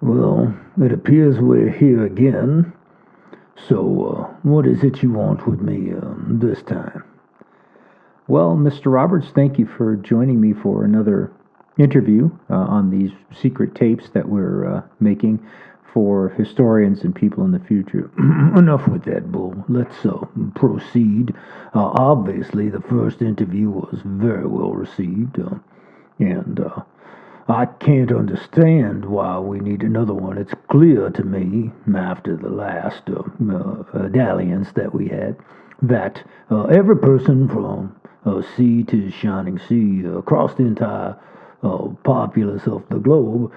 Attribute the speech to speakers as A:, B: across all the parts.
A: Well, it appears we're here again. So, what is it you want with me this time?
B: Well, Mr. Roberts, thank you for joining me for another interview on these secret tapes that we're making for historians and people in the future.
A: Enough with that, Bull. Let's proceed. Obviously, the first interview was very well received, and I can't understand why we need another one. It's clear to me, after the last dalliance that we had, that every person from sea to shining sea across the entire populace of the globe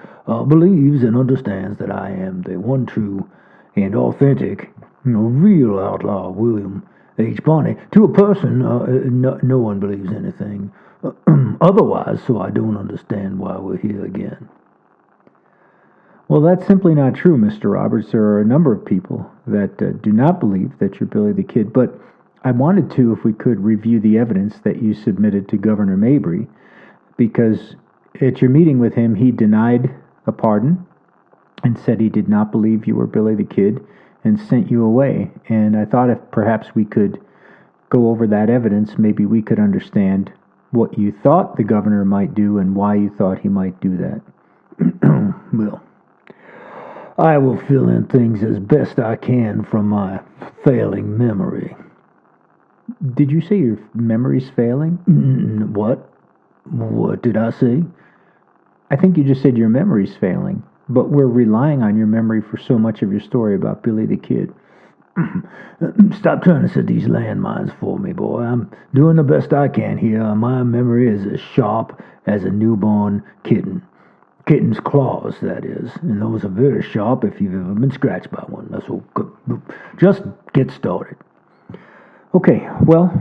A: believes and understands that I am the one true and authentic, real outlaw William H. Bonney. To a person, no one believes anything otherwise, so I don't understand why we're here again.
B: Well, that's simply not true, Mr. Roberts. There are a number of people that do not believe that you're Billy the Kid, but I wanted to, if we could, review the evidence that you submitted to Governor Mabry, because at your meeting with him, he denied a pardon and said he did not believe you were Billy the Kid and sent you away. And I thought if perhaps we could go over that evidence, maybe we could understand what you thought the governor might do and why you thought he might do that.
A: Well, I will fill in things as best I can from my failing memory.
B: Did you say your memory's failing?
A: What? What did I say?
B: I think you just said your memory's failing, but we're relying on your memory for so much of your story about Billy the Kid.
A: Stop trying to set these landmines for me, boy. I'm doing the best I can here. My memory is as sharp as a newborn kitten. Kitten's claws, that is. And those are very sharp if you've ever been scratched by one. That's all good. Just get started.
B: Okay, well,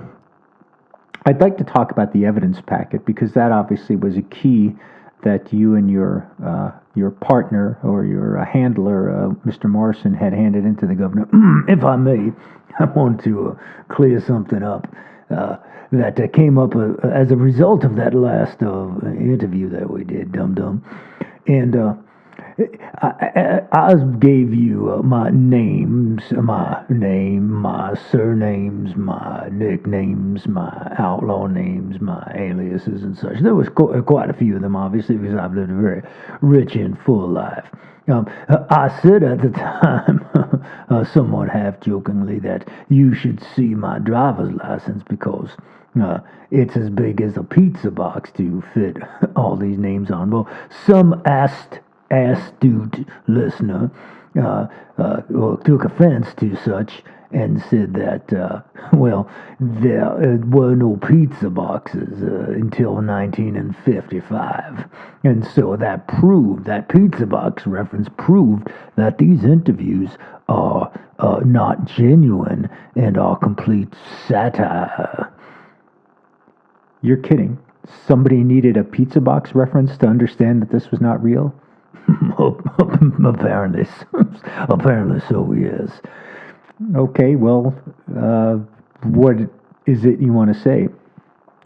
B: I'd like to talk about the evidence packet because that obviously was a key that you and your partner or your handler, Mr. Morrison, had handed into the governor.
A: If I may, I want to clear something up that came up as a result of that last interview that we did, dum-dum. And I gave you my names, my name, my surnames, my nicknames, my outlaw names, my aliases and such. There was quite a few of them, obviously, because I've lived a very rich and full life. I said at the time, somewhat half-jokingly, that you should see my driver's license because it's as big as a pizza box to fit all these names on. Well, some astute listener took offense to such and said that, there were no pizza boxes until 1955. And so that pizza box reference proved that these interviews are not genuine and are complete satire.
B: You're kidding. Somebody needed a pizza box reference to understand that this was not real?
A: Apparently so, yes.
B: Okay, well, what is it you want to say?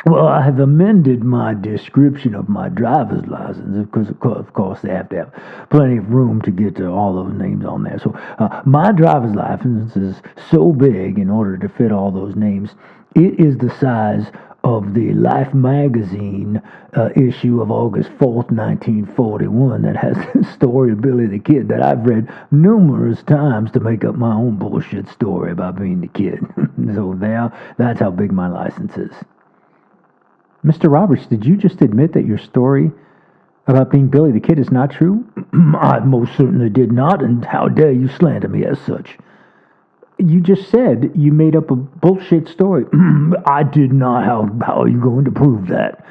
A: Well, I have amended my description of my driver's license because, of course, they have to have plenty of room to get to all those names on there. So my driver's license is so big in order to fit all those names, it is the size of the Life magazine issue of August 4th, 1941 that has the story of Billy the Kid that I've read numerous times to make up my own bullshit story about being the kid. So that's how big my license is.
B: Mr. Roberts, did you just admit that your story about being Billy the Kid is not true?
A: I most certainly did not, and how dare you slander me as such?
B: You just said you made up a bullshit story.
A: I did not. How are you going to prove that?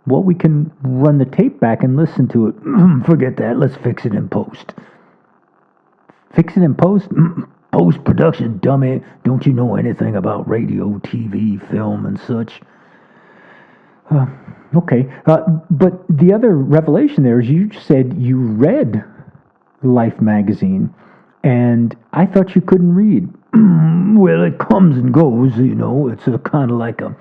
B: Well, we can run the tape back and listen to it.
A: Forget that. Let's fix it in post.
B: Fix it in post?
A: Post-production, dummy. Don't you know anything about radio, TV, film, and such?
B: Okay. But the other revelation there is you said you read Life magazine. And I thought you couldn't read.
A: Well, it comes and goes, you know. It's a kind of like a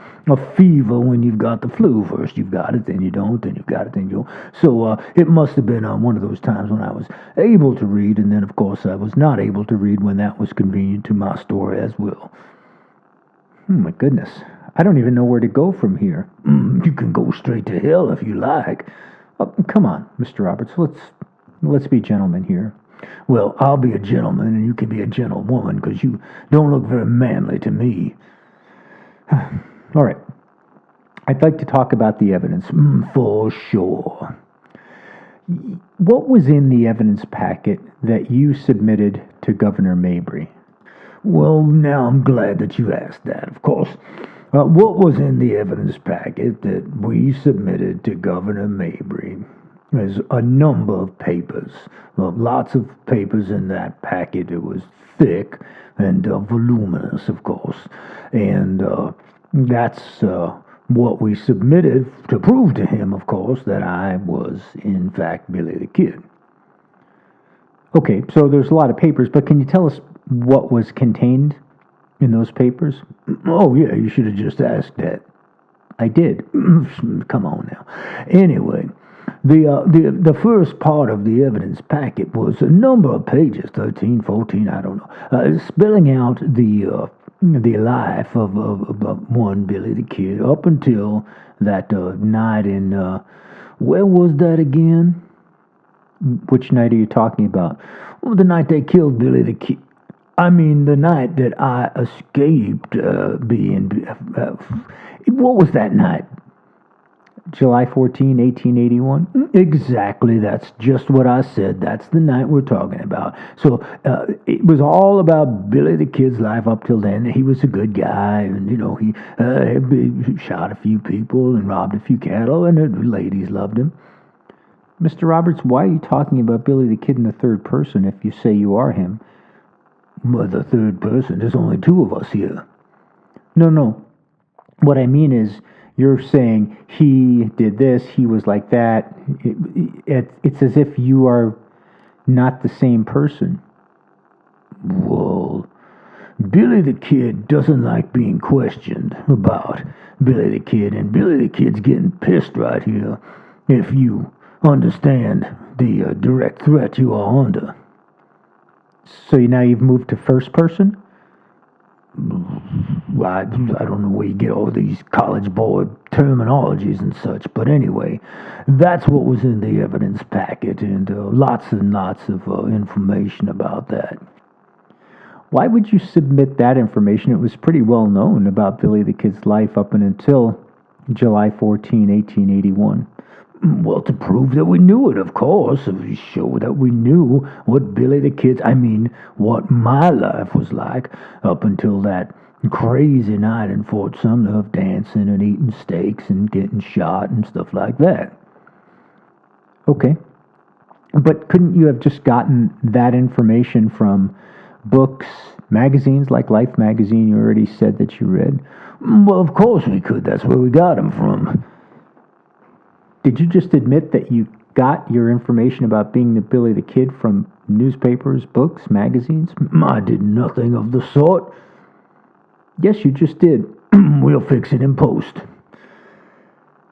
A: fever when you've got the flu. First you've got it, then you don't, then you've got it, then you don't. So it must have been one of those times when I was able to read, and then, of course, I was not able to read when that was convenient to my story as well.
B: My goodness. I don't even know where to go from here.
A: You can go straight to hell if you like.
B: Oh, come on, Mr. Roberts. Let's be gentlemen here.
A: Well, I'll be a gentleman, and you can be a gentlewoman, because you don't look very manly to me.
B: All right. I'd like to talk about the evidence.
A: For sure.
B: What was in the evidence packet that you submitted to Governor Mabry?
A: Well, now I'm glad that you asked that, of course. What was in the evidence packet that we submitted to Governor Mabry? There's a number of papers. Lots of papers in that packet. It was thick and voluminous, of course. And that's what we submitted to prove to him, of course, that I was, in fact, Billy the Kid.
B: Okay, so there's a lot of papers, but can you tell us what was contained in those papers?
A: Oh, yeah, you should have just asked that.
B: I did.
A: Come on now. Anyway, the first part of the evidence packet was a number of pages, 13, 14, I don't know, spelling out the life of one Billy the Kid up until that night in, where was that again?
B: Which night are you talking about?
A: Well, the night they killed Billy the Kid. I mean, the night that I escaped being... what was that night?
B: July 14, 1881?
A: Exactly, that's just what I said. That's the night we're talking about. So it was all about Billy the Kid's life up till then. He was a good guy, and, you know, he shot a few people and robbed a few cattle, and the ladies loved him.
B: Mr. Roberts, why are you talking about Billy the Kid in the third person if you say you are him?
A: Well, the third person, there's only two of us here.
B: No. What I mean is, you're saying he did this, he was like that. It's as if you are not the same person.
A: Well, Billy the Kid doesn't like being questioned about Billy the Kid, and Billy the Kid's getting pissed right here if you understand the direct threat you are under.
B: So now you've moved to first person?
A: I don't know where you get all these college boy terminologies and such, but anyway, that's what was in the evidence packet, and lots and lots of information about that.
B: Why would you submit that information? It was pretty well known about Billy the Kid's life up until July 14, 1881.
A: Well, to prove that we knew it, of course. To show that we knew what Billy the Kid's, what my life was like up until that crazy night in Fort Sumner of dancing and eating steaks and getting shot and stuff like that.
B: Okay. But couldn't you have just gotten that information from books, magazines like Life magazine you already said that you read?
A: Well, of course we could. That's where we got them from.
B: Did you just admit that you got your information about being the Billy the Kid from newspapers, books, magazines?
A: I did nothing of the sort.
B: Yes, you just did.
A: We'll fix it in post.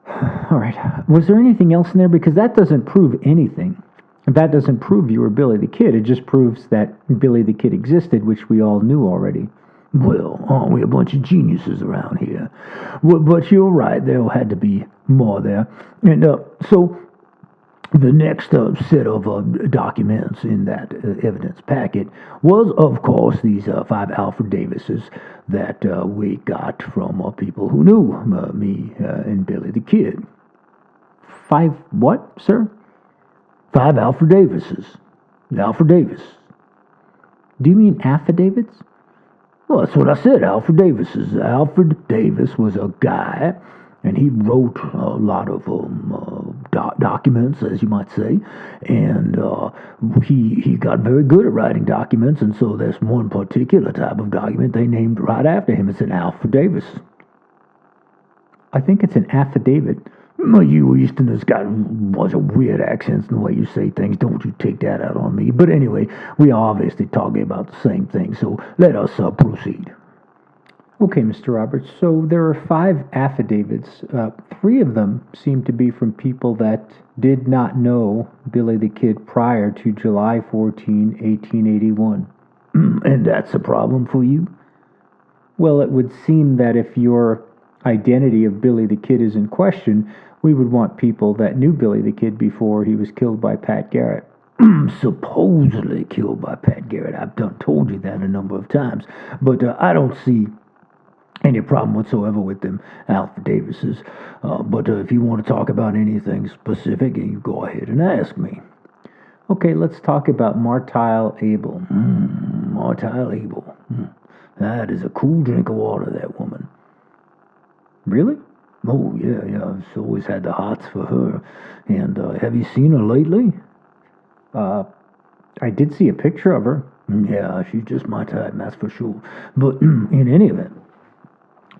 B: All right. Was there anything else in there? Because that doesn't prove anything. That doesn't prove you were Billy the Kid. It just proves that Billy the Kid existed, which we all knew already.
A: Well, aren't we a bunch of geniuses around here? Well, but you're right, there had to be more there. And so the next set of documents in that evidence packet was, of course, these 5 affidavits that we got from people who knew me and Billy the Kid.
B: 5 what, sir?
A: 5 affidavits. Affidavits.
B: Do you mean affidavits?
A: Well, that's what I said, Alfred Davis. Alfred Davis was a guy, and he wrote a lot of documents, as you might say, and he got very good at writing documents, and so there's one particular type of document they named right after him. It's an Alfred Davis.
B: I think it's an affidavit.
A: Well, you Easterners got a bunch of weird accents in the way you say things. Don't you take that out on me. But anyway, we are obviously talking about the same thing, so let us proceed.
B: Okay, Mr. Roberts. So there are 5 affidavits. 3 of them seem to be from people that did not know Billy the Kid prior to July 14, 1881.
A: And that's a problem for you?
B: Well, it would seem that if your identity of Billy the Kid is in question, we would want people that knew Billy the Kid before he was killed by Pat Garrett.
A: Supposedly killed by Pat Garrett. I've told you that a number of times. But I don't see any problem whatsoever with them affidavits. But if you want to talk about anything specific, you go ahead and ask me.
B: Okay, let's talk about Martile Abel.
A: Martile Abel. That is a cool drink of water, that woman.
B: Really?
A: Oh, yeah. I've always had the hots for her. And have you seen her lately?
B: I did see a picture of her.
A: Yeah, she's just my type, that's for sure. But in any event,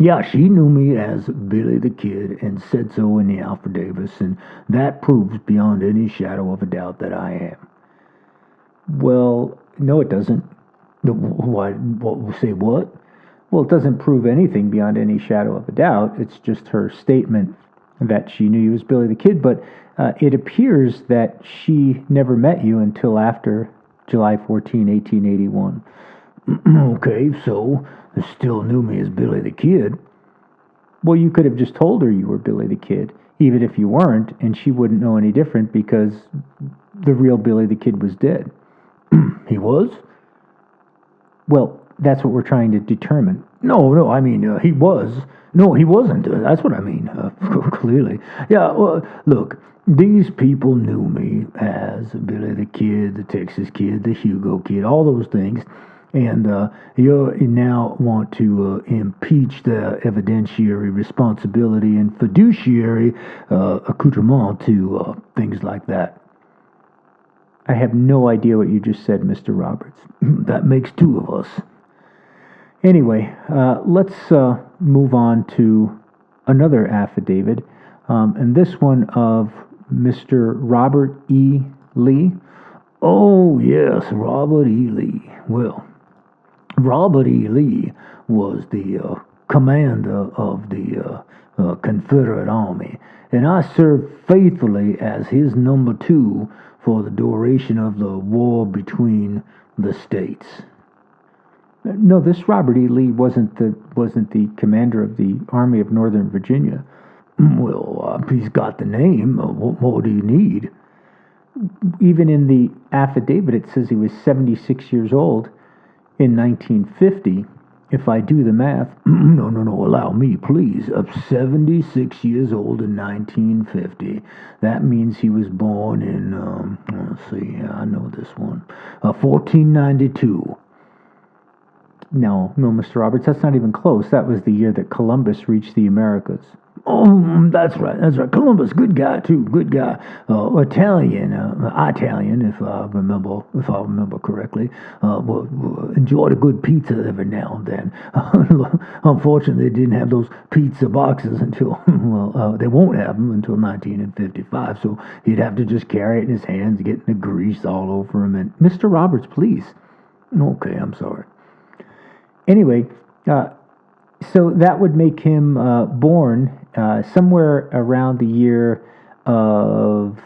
A: yeah, she knew me as Billy the Kid and said so in the affidavits, and that proves beyond any shadow of a doubt that I am.
B: Well, no, it doesn't.
A: Why? Say what?
B: Well, it doesn't prove anything beyond any shadow of a doubt. It's just her statement that she knew you was Billy the Kid, but it appears that she never met you until after July 14, 1881.
A: Okay, so they still knew me as Billy the Kid.
B: Well, you could have just told her you were Billy the Kid, even if you weren't, and she wouldn't know any different because the real Billy the Kid was dead.
A: He was?
B: Well, that's what we're trying to determine.
A: No, I mean, he was. No, he wasn't. That's what I mean, clearly. Yeah, well, look, these people knew me as Billy the Kid, the Texas Kid, the Hugo Kid, all those things. And you now want to impeach the evidentiary responsibility and fiduciary accoutrement to things like that.
B: I have no idea what you just said, Mr. Roberts.
A: That makes 2 of us.
B: Anyway, let's move on to another affidavit, and this one of Mr. Robert E. Lee.
A: Oh, yes, Robert E. Lee. Well, Robert E. Lee was the commander of the Confederate Army, and I served faithfully as his number 2 for the duration of the war between the states.
B: No, this Robert E. Lee wasn't the commander of the Army of Northern Virginia.
A: Well, he's got the name. What more do you need?
B: Even in the affidavit, it says he was 76 years old in 1950. If I do the math...
A: No, allow me, please. 76 years old in 1950. That means he was born in, let's see, I know this one, 1492.
B: No, Mr. Roberts, that's not even close. That was the year that Columbus reached the Americas.
A: Oh, that's right. Columbus, good guy too, good guy. Italian, if I remember correctly. Enjoyed a good pizza every now and then. Unfortunately, they didn't have those pizza boxes until they won't have them until 1955. So he'd have to just carry it in his hands, getting the grease all over him. And
B: Mr. Roberts, please.
A: Okay, I'm sorry.
B: Anyway, so that would make him born somewhere around the year of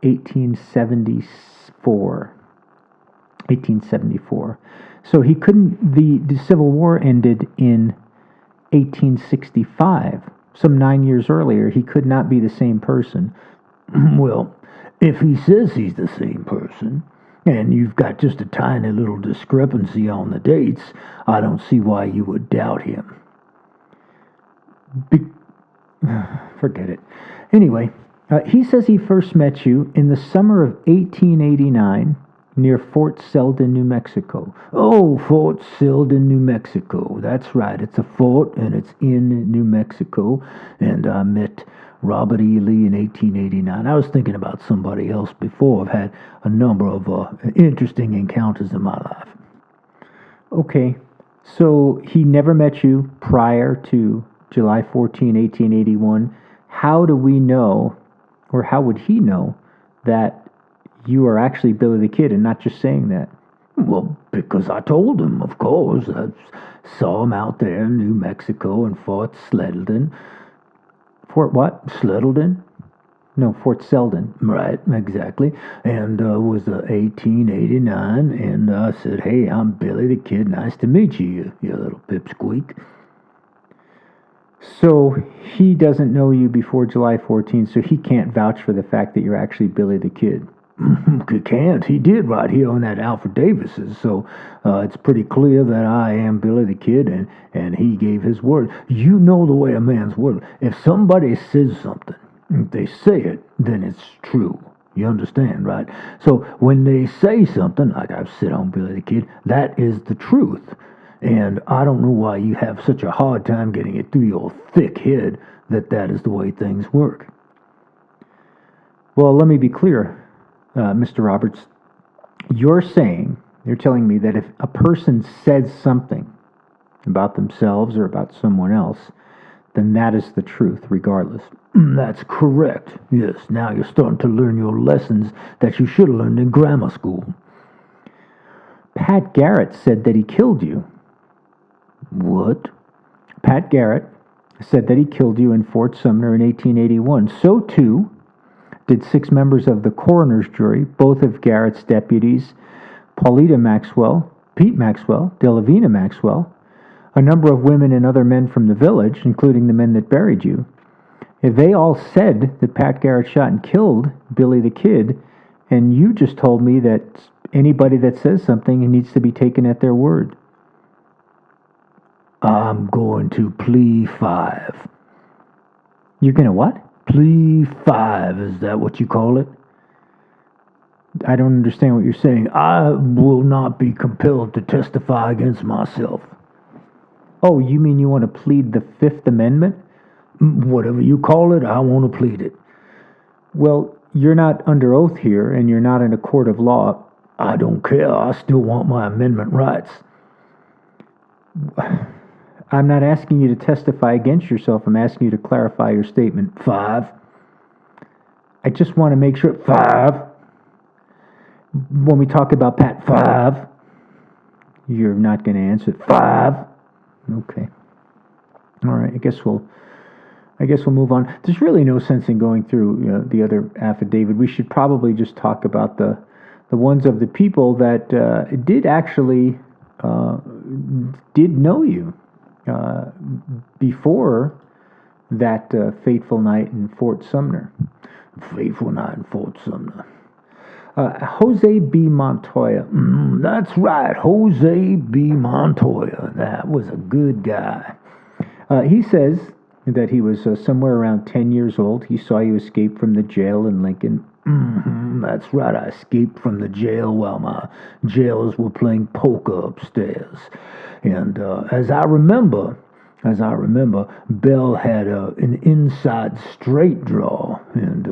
B: 1874. So he couldn't. The Civil War ended in 1865. Some 9 years earlier, he could not be the same person.
A: Well, if he says he's the same person, and you've got just a tiny little discrepancy on the dates, I don't see why you would doubt him.
B: Forget it. Anyway, he says he first met you in the summer of 1889 near Fort Selden, New Mexico.
A: Oh, Fort Selden, New Mexico. That's right. It's a fort, and it's in New Mexico. And I met Robert E. Lee in 1889. I was thinking about somebody else before. I've had a number of interesting encounters in my life.
B: Okay, so he never met you prior to July 14, 1881, how do we know, or how would he know, that you are actually Billy the Kid and not just saying that?
A: Well, because I told him, of course. I saw him out there in New Mexico in Fort Sleddleton.
B: Fort what?
A: Sleddleton?
B: No, Fort Selden.
A: Right, exactly. And it was 1889, and I said, "Hey, I'm Billy the Kid. Nice to meet you, you little pipsqueak."
B: So he doesn't know you before July 14th, so he can't vouch for the fact that you're actually Billy the Kid.
A: He can't. He did right here on that affidavits, so it's pretty clear that I am Billy the Kid, and he gave his word. You know the way a man's word. If somebody says something, if they say it, then it's true. You understand, right? So when they say something, like I've said on Billy the Kid, that is the truth. And I don't know why you have such a hard time getting it through your thick head that that is the way things work.
B: Well, let me be clear, Mr. Roberts. You're telling me that if a person says something about themselves or about someone else, then that is the truth, regardless.
A: That's correct. Yes, now you're starting to learn your lessons that you should have learned in grammar school.
B: Pat Garrett said that he killed you.
A: What?
B: Pat Garrett said that he killed you in Fort Sumner in 1881. So, too, did 6 members of the coroner's jury, both of Garrett's deputies, Paulita Maxwell, Pete Maxwell, Delavina Maxwell, a number of women and other men from the village, including the men that buried you. If they all said that Pat Garrett shot and killed Billy the Kid, and you just told me that anybody that says something needs to be taken at their word.
A: I'm going to plea 5.
B: You're going to what?
A: Plea 5, is that what you call it?
B: I don't understand what you're saying.
A: I will not be compelled to testify against myself.
B: Oh, you mean you want to plead the Fifth Amendment?
A: Whatever you call it, I want to plead it.
B: Well, you're not under oath here, and you're not in a court of law.
A: I don't care. I still want my amendment rights.
B: I'm not asking you to testify against yourself. I'm asking you to clarify your statement.
A: 5.
B: I just want to make sure.
A: 5.
B: When we talk about Pat,
A: 5.
B: You're not going to answer.
A: 5.
B: Okay. All right. I guess we'll move on. There's really no sense in going through the other affidavit. We should probably just talk about the ones of the people that did actually did know you before that fateful night in Fort Sumner.
A: Fateful night in Fort Sumner.
B: Jose B. Montoya.
A: That's right, Jose B. Montoya. That was a good guy.
B: He says that he was somewhere around 10 years old. He saw you escape from the jail in Lincoln.
A: That's right. I escaped from the jail while my jailers were playing poker upstairs. And as I remember, Bell had an inside straight draw, and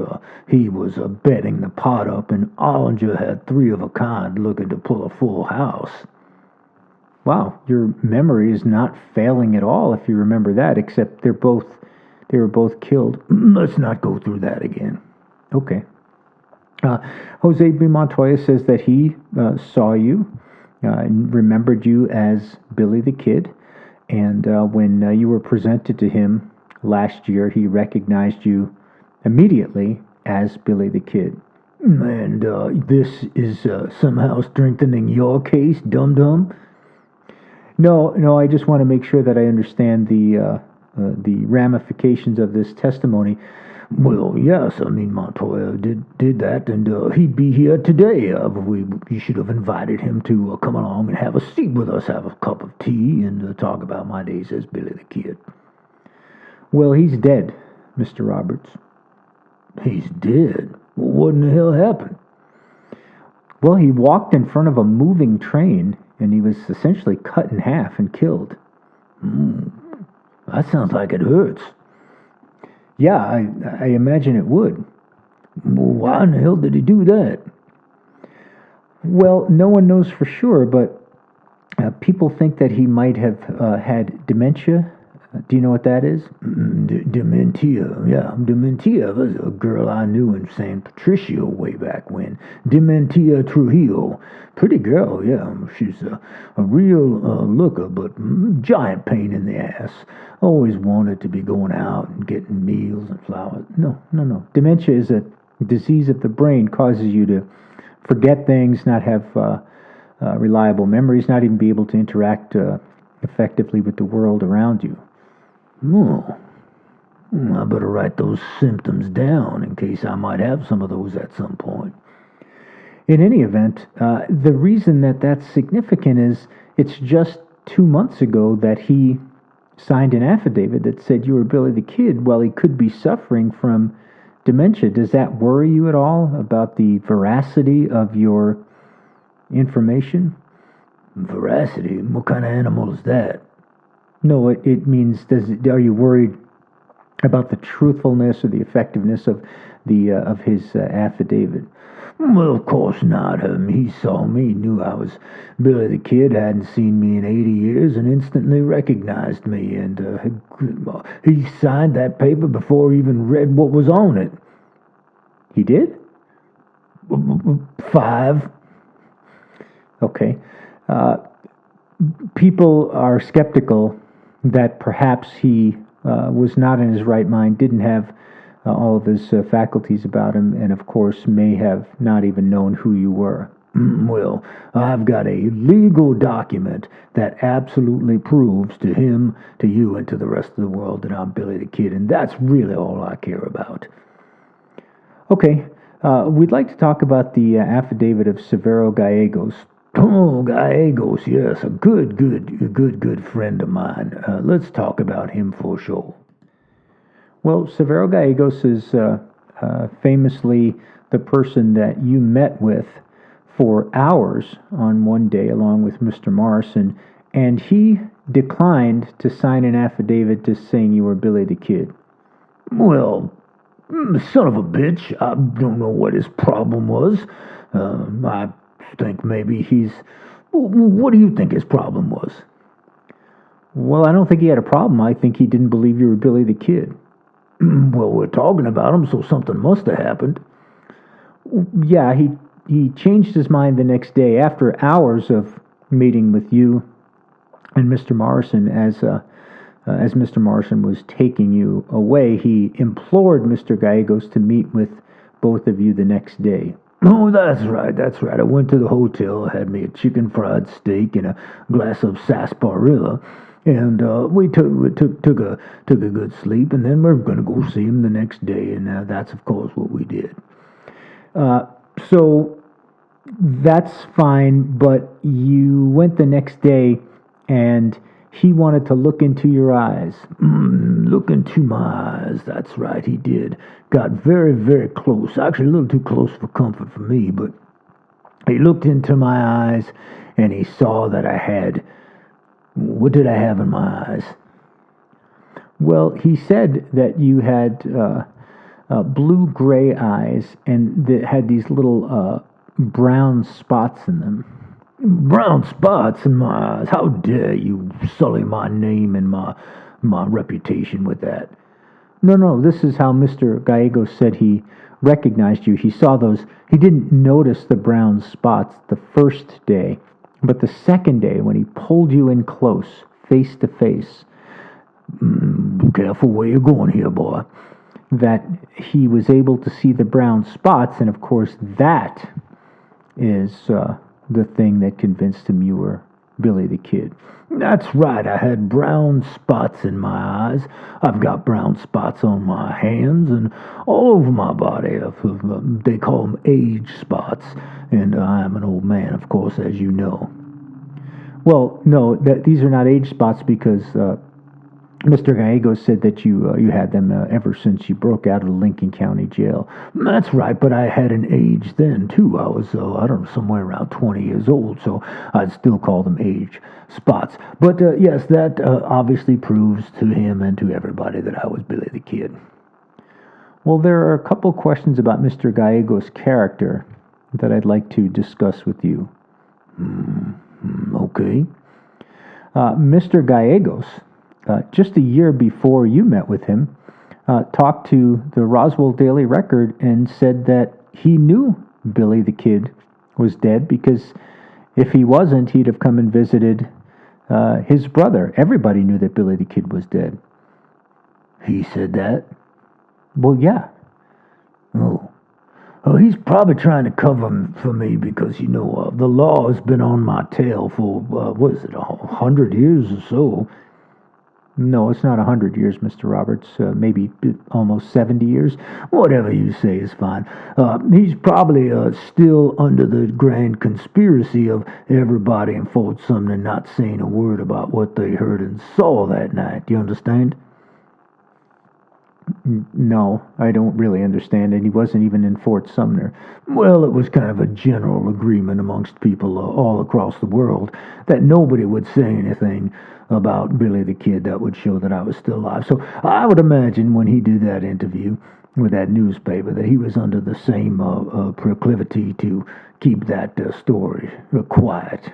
A: he was betting the pot up, and Ollinger had 3 of a kind looking to pull a full house.
B: Wow, your memory is not failing at all if you remember that, except they were both killed.
A: Let's not go through that again.
B: Okay. Jose B. Montoya says that he saw you and remembered you as Billy the Kid, and when you were presented to him last year, he recognized you immediately as Billy the Kid.
A: And this is somehow strengthening your case, dum-dum?
B: No, I just want to make sure that I understand the ramifications of this testimony.
A: Well, yes, Montoya did that, and he'd be here today. You should have invited him to come along and have a seat with us, have a cup of tea, and talk about my days as Billy the Kid.
B: Well, he's dead, Mr. Roberts.
A: He's dead? Well, what in the hell happened?
B: Well, he walked in front of a moving train, and he was essentially cut in half and killed.
A: That sounds like it hurts.
B: Yeah, I imagine it would.
A: Well, why in the hell did he do that?
B: Well, no one knows for sure, but people think that he might have had dementia, Do you know what that is?
A: Dementia, yeah. Dementia was a girl I knew in San Patricio way back when. Dementia Trujillo. Pretty girl, yeah. She's a real looker, but giant pain in the ass. Always wanted to be going out and getting meals and flowers.
B: No. Dementia is a disease of the brain, causes you to forget things, not have reliable memories, not even be able to interact effectively with the world around you.
A: Oh, I better write those symptoms down in case I might have some of those at some point.
B: In any event, the reason that that's significant is it's just 2 months ago that he signed an affidavit that said you were Billy the Kid while he could be suffering from dementia. Does that worry you at all about the veracity of your information?
A: Veracity? What kind of animal is that?
B: No, it means, are you worried about the truthfulness or the effectiveness of his affidavit?
A: Well, of course not. He saw me, knew I was Billy the Kid, hadn't seen me in 80 years, and instantly recognized me. And he signed that paper before he even read what was on it.
B: He did?
A: 5.
B: Okay. People are skeptical that perhaps he was not in his right mind, didn't have all of his faculties about him, and of course may have not even known who you were.
A: Well, I've got a legal document that absolutely proves to him, to you, and to the rest of the world that I'm Billy the Kid, and that's really all I care about.
B: Okay. We'd like to talk about the affidavit of Severo Gallegos.
A: Oh, Gallegos, yes, a good friend of mine. Let's talk about him for sure.
B: Well, Severo Gallegos is famously the person that you met with for hours on one day along with Mr. Morrison, and he declined to sign an affidavit just saying you were Billy the Kid.
A: Well, son of a bitch, I don't know what his problem was. I think maybe what do you think his problem was?
B: Well, I don't think he had a problem. I think he didn't believe you were Billy the Kid.
A: Well, we're talking about him, so something must have happened.
B: Yeah, he changed his mind the next day after hours of meeting with you and Mr. Morrison. As Mr. Morrison was taking you away, he implored Mr. Gallegos to meet with both of you the next day.
A: Oh, that's right. I went to the hotel, had me a chicken fried steak and a glass of sarsaparilla, and we took a good sleep, and then we're going to go see him the next day, and that's of course what we did.
B: So that's fine, but you went the next day, and he wanted to look into your eyes.
A: Look into my eyes. That's right, he did. Got very, very close. Actually, a little too close for comfort for me, but he looked into my eyes, and he saw that I had... What did I have in my eyes?
B: Well, he said that you had blue-gray eyes, and that had these little brown spots in them.
A: Brown spots in my eyes? How dare you sully my name and my reputation with that?
B: No, this is how Mr. Gallegos said he recognized you. He saw those. He didn't notice the brown spots the first day, but the second day when he pulled you in close, face to face.
A: Be careful where you're going here, boy.
B: That he was able to see the brown spots, and of course that is the thing that convinced him you were Billy the Kid.
A: That's right, I had brown spots in my eyes. I've got brown spots on my hands and all over my body. They call them age spots, and I'm an old man, of course, as you know.
B: Well, no, these are not age spots because Mr. Gallegos said that you had them ever since you broke out of the Lincoln County Jail.
A: That's right, but I had an age then, too. I was, I don't know, somewhere around 20 years old, so I'd still call them age spots. But, yes, that obviously proves to him and to everybody that I was Billy the Kid.
B: Well, there are a couple questions about Mr. Gallegos' character that I'd like to discuss with you.
A: Okay.
B: Mr. Gallegos just a year before you met with him, talked to the Roswell Daily Record and said that he knew Billy the Kid was dead because if he wasn't, he'd have come and visited his brother. Everybody knew that Billy the Kid was dead.
A: He said that?
B: Well, yeah.
A: Oh. Oh, he's probably trying to cover for me because, the law has been on my tail for, 100 years or so.
B: No, it's not 100 years, Mr. Roberts. Maybe almost 70 years.
A: Whatever you say is fine. He's probably still under the grand conspiracy of everybody in Fort Sumner not saying a word about what they heard and saw that night. Do you understand?
B: No, I don't really understand, and he wasn't even in Fort Sumner.
A: Well, it was kind of a general agreement amongst people all across the world that nobody would say anything about Billy the Kid that would show that I was still alive. So I would imagine when he did that interview with that newspaper that he was under the same proclivity to keep that story quiet.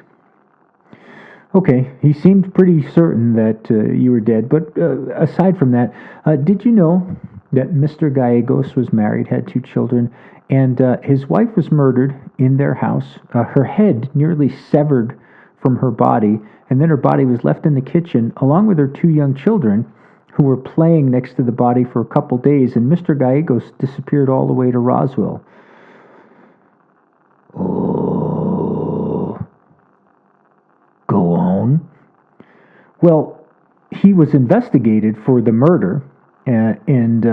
B: Okay, he seemed pretty certain that you were dead, but aside from that, did you know that Mr. Gallegos was married, had 2 children, and his wife was murdered in their house, her head nearly severed from her body, and then her body was left in the kitchen, along with her 2 young children, who were playing next to the body for a couple days, and Mr. Gallegos disappeared all the way to Roswell.
A: Oh. Go on.
B: Well, he was investigated for the murder, and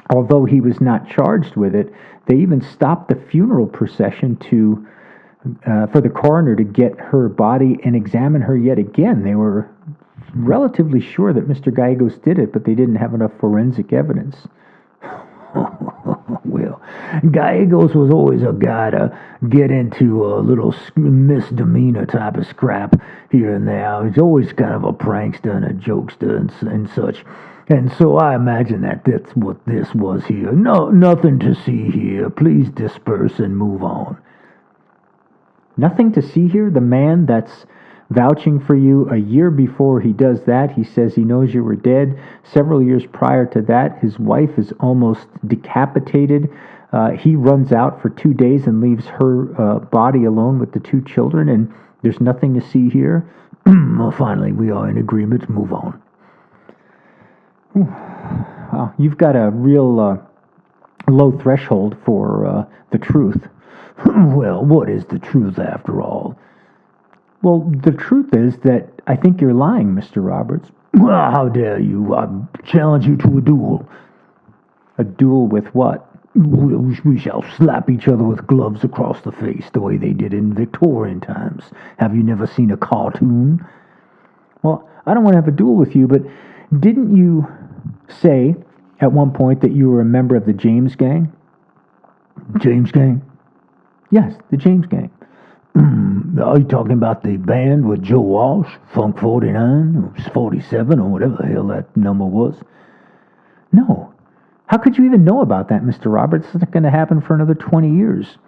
B: although he was not charged with it, they even stopped the funeral procession for the coroner to get her body and examine her yet again. They were relatively sure that Mr. Gallegos did it, but they didn't have enough forensic evidence.
A: Well, Gallegos was always a guy to get into a little misdemeanor type of scrap here and there. He's always kind of a prankster and a jokester and such. And so I imagine that that's what this was here. No, nothing to see here. Please disperse and move on.
B: Nothing to see here? The man that's vouching for you a year before he does that, he says he knows you were dead. Several years prior to that, his wife is almost decapitated. He runs out for 2 days and leaves her body alone with the 2 children, and there's nothing to see here.
A: Well, finally, we are in agreement. Move on.
B: Wow, you've got a real low threshold for the truth.
A: Well, what is the truth after all?
B: Well, the truth is that I think you're lying, Mr. Roberts.
A: Well, how dare you? I challenge you to a duel.
B: A duel with what?
A: We shall slap each other with gloves across the face the way they did in Victorian times. Have you never seen a cartoon?
B: Well, I don't want to have a duel with you, but didn't you say at one point that you were a member of the James Gang?
A: James Gang?
B: Yes, the James Gang.
A: Are you talking about the band with Joe Walsh, Funk 49, or 47, or whatever the hell that number was?
B: No. How could you even know about that, Mr. Roberts? It's not going to happen for another 20 years.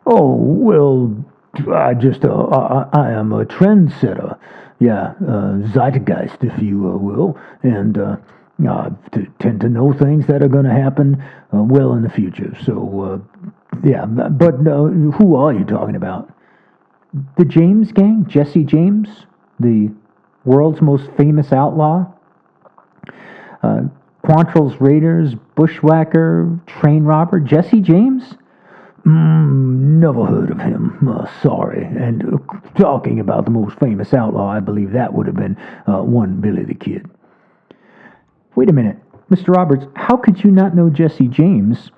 A: Oh, well, I am a trendsetter. Yeah, zeitgeist, if you will, and I tend to know things that are going to happen well in the future. So, yeah, but who are you talking about?
B: The James Gang? Jesse James? The world's most famous outlaw? Quantrill's Raiders, bushwhacker, train robber, Jesse James?
A: Never heard of him. Sorry. And talking about the most famous outlaw, I believe that would have been one Billy the Kid.
B: Wait a minute. Mr. Roberts, how could you not know Jesse James?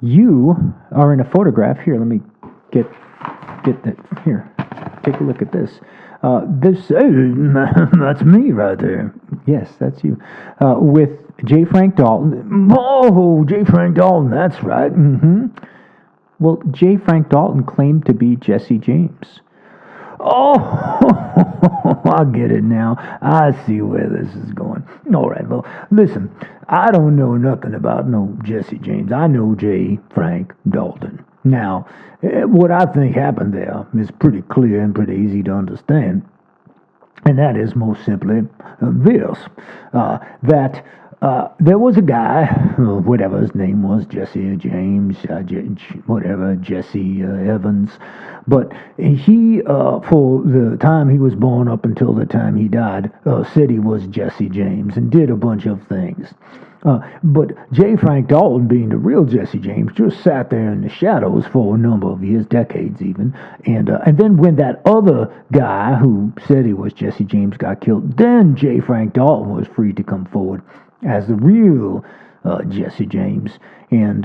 B: You are in a photograph. Here, let me get that. Here, take a look at this.
A: That's me right there.
B: Yes, that's you. With J. Frank Dalton.
A: Oh, J. Frank Dalton, that's right. Mm-hmm.
B: Well, J. Frank Dalton claimed to be Jesse James.
A: Oh, I get it now. I see where this is going. All right, well, listen, I don't know nothing about no Jesse James. I know J. Frank Dalton. Now, what I think happened there is pretty clear and pretty easy to understand. And that is most simply this, that there was a guy, whatever his name was, Jesse James, whatever, Jesse Evans, but he, for the time he was born up until the time he died, said he was Jesse James and did a bunch of things. But J. Frank Dalton, being the real Jesse James, just sat there in the shadows for a number of years, decades even. And then when that other guy who said he was Jesse James got killed, then J. Frank Dalton was free to come forward as the real Jesse James. And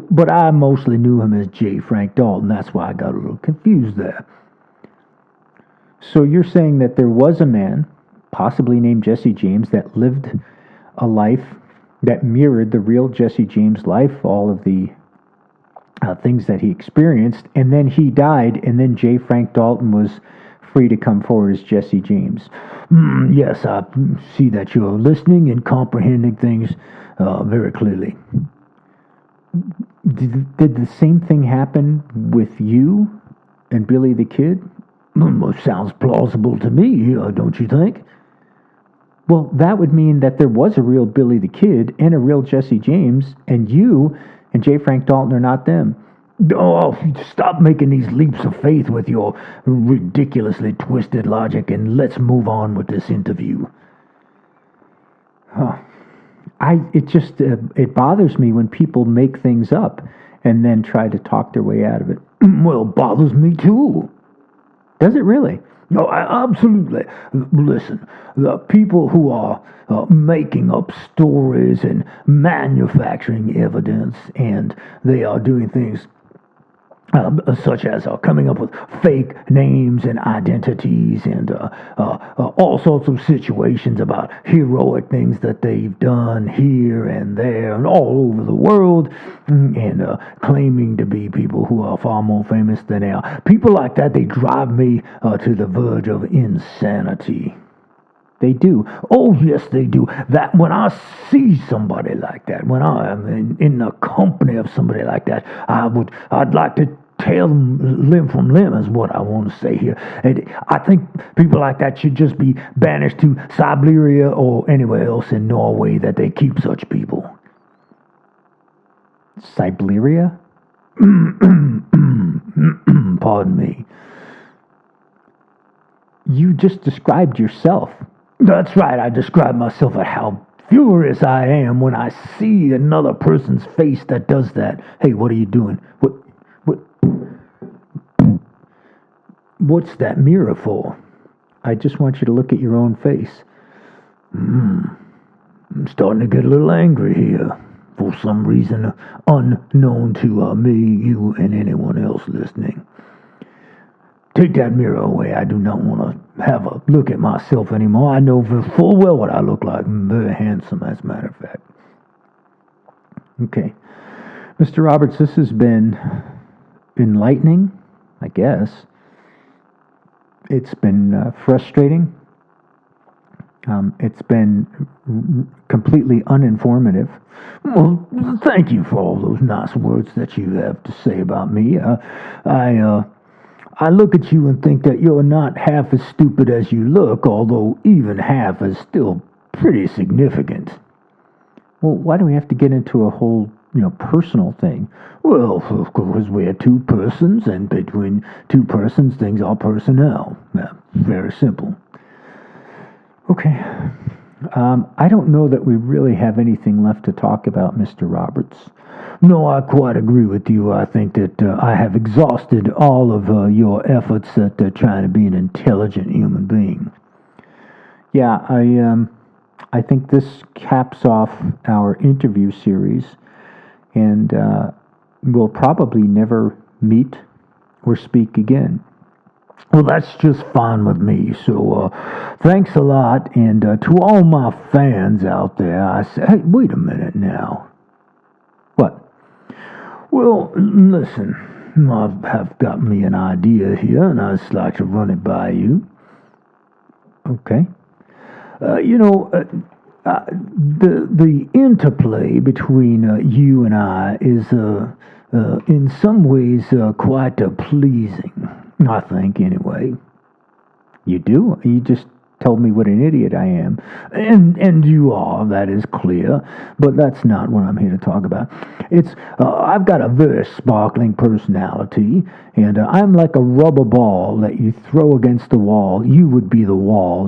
A: but I mostly knew him as J. Frank Dalton. That's why I got a little confused there.
B: So you're saying that there was a man, possibly named Jesse James, that lived a life that mirrored the real Jesse James life, all of the things that he experienced, and then he died, and then J. Frank Dalton was free to come forward as Jesse James.
A: Yes, I see that you're listening and comprehending things very clearly.
B: Did the same thing happen with you and Billy the Kid?
A: Sounds plausible to me, don't you think?
B: Well, that would mean that there was a real Billy the Kid and a real Jesse James, and you and J. Frank Dalton are not them.
A: Oh, stop making these leaps of faith with your ridiculously twisted logic, and let's move on with this interview.
B: It bothers me when people make things up and then try to talk their way out of it.
A: Well, it bothers me too.
B: Does it really?
A: No, absolutely. Listen, the people who are making up stories and manufacturing evidence, and they are doing things such as coming up with fake names and identities and all sorts of situations about heroic things that they've done here and there and all over the world, and claiming to be people who are far more famous than they are. People like that, they drive me to the verge of insanity.
B: They do.
A: Oh, yes, they do. That when I see somebody like that, when I am in the company of somebody like that, I'd like to tear them limb from limb, is what I want to say here. And I think people like that should just be banished to Siberia or anywhere else in Norway that they keep such people.
B: Siberia?
A: Pardon me.
B: You just described yourself.
A: That's right, I describe myself at how furious I am when I see another person's face that does that. Hey, what are you doing? What's that mirror for?
B: I just want you to look at your own face.
A: I'm starting to get a little angry here. For some reason unknown to me, you, and anyone else listening. Take that mirror away. I do not want to have a look at myself anymore. I know full well what I look like. I'm very handsome, as a matter of fact.
B: Okay. Mr. Roberts, this has been enlightening, I guess. It's been frustrating. It's been completely uninformative.
A: Well, thank you for all those nice words that you have to say about me. I look at you and think that you're not half as stupid as you look, although even half is still pretty significant.
B: Well, why do we have to get into a whole, personal thing?
A: Well, of course, we're two persons, and between two persons, things are personnel. Very simple.
B: Okay. I don't know that we really have anything left to talk about, Mr. Roberts.
A: No, I quite agree with you. I think that I have exhausted all of your efforts at trying to be an intelligent human being.
B: Yeah, I think this caps off our interview series, and we'll probably never meet or speak again.
A: Well, that's just fine with me. So, thanks a lot, and to all my fans out there, I say, hey, wait a minute now.
B: What?
A: Well, listen, I have got me an idea here, and I'd just like to run it by you.
B: Okay.
A: The interplay between you and I is, in some ways, quite pleasing. I think, anyway.
B: You do? You just told me what an idiot I am.
A: And you are, that is clear, but that's not what I'm here to talk about. It's, I've got a very sparkling personality, and I'm like a rubber ball that you throw against the wall. You would be the wall,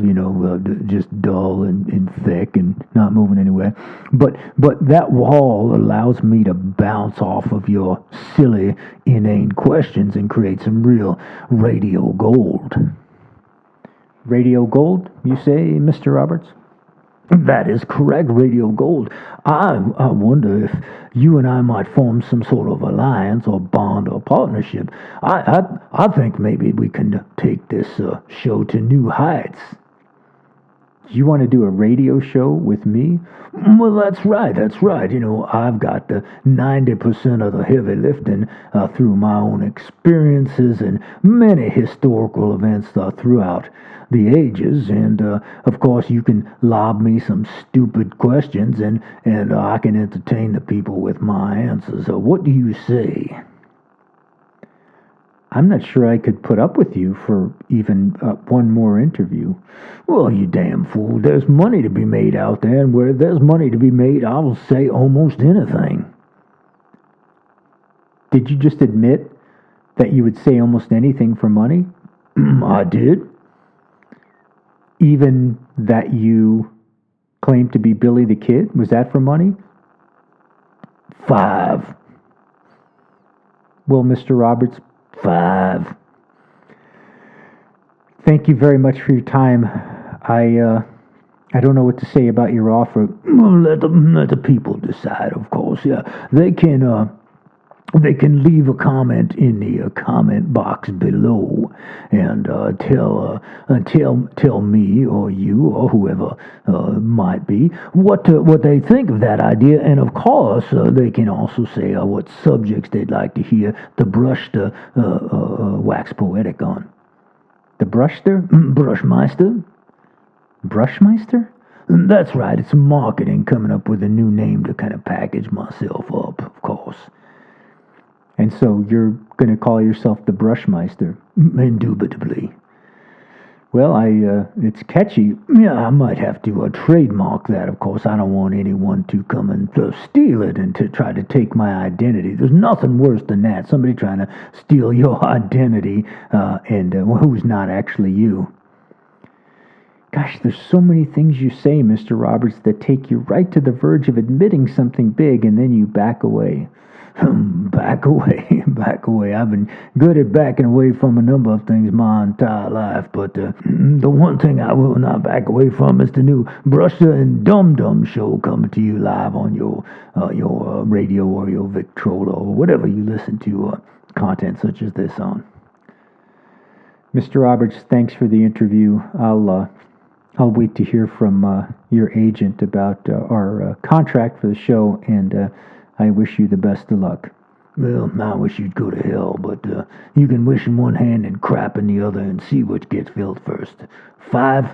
A: just dull and thick and not moving anywhere. But that wall allows me to bounce off of your silly, inane questions and create some real radio gold.
B: Radio gold, you say, Mr. Roberts?
A: That is correct, radio gold. I wonder if you and I might form some sort of alliance or bond or partnership. I think maybe we can take this show to new heights.
B: You want to do a radio show with me?
A: Well, that's right. I've got the 90% of the heavy lifting through my own experiences and many historical events throughout the ages. And, of course, you can lob me some stupid questions and I can entertain the people with my answers. What do you say?
B: I'm not sure I could put up with you for even one more interview.
A: Well, you damn fool. There's money to be made out there, and where there's money to be made, I will say almost anything.
B: Did you just admit that you would say almost anything for money?
A: I did.
B: Even that you claimed to be Billy the Kid? Was that for money?
A: 5.
B: Well, Mr. Roberts,
A: 5.
B: Thank you very much for your time. I don't know what to say about your offer.
A: Well, let the people decide, of course. Yeah, they can leave a comment in the comment box below and tell me or you or whoever might be what they think of that idea, and of course they can also say what subjects they'd like to hear the Brushster wax poetic on.
B: The Brushster?
A: Brushmeister?
B: Brushmeister?
A: That's right. It's marketing, coming up with a new name to kind of package myself up, of course.
B: And so you're going to call yourself the Brushmeister?
A: Indubitably.
B: Well, it's catchy.
A: Yeah, I might have to trademark that, of course. I don't want anyone to come and steal it and to try to take my identity. There's nothing worse than that. Somebody trying to steal your identity and who's not actually you.
B: Gosh, there's so many things you say, Mr. Roberts, that take you right to the verge of admitting something big, and then you back away.
A: Back away. I've been good at backing away from a number of things my entire life, but the one thing I will not back away from is the new Brusher and Dum Dum show coming to you live on your radio or your Victrola or whatever you listen to content such as this on.
B: Mr. Roberts, thanks for the interview. I'll wait to hear from your agent about our contract for the show, and I wish you the best of luck.
A: Well, I wish you'd go to hell, but you can wish in one hand and crap in the other and see which gets filled first. 5.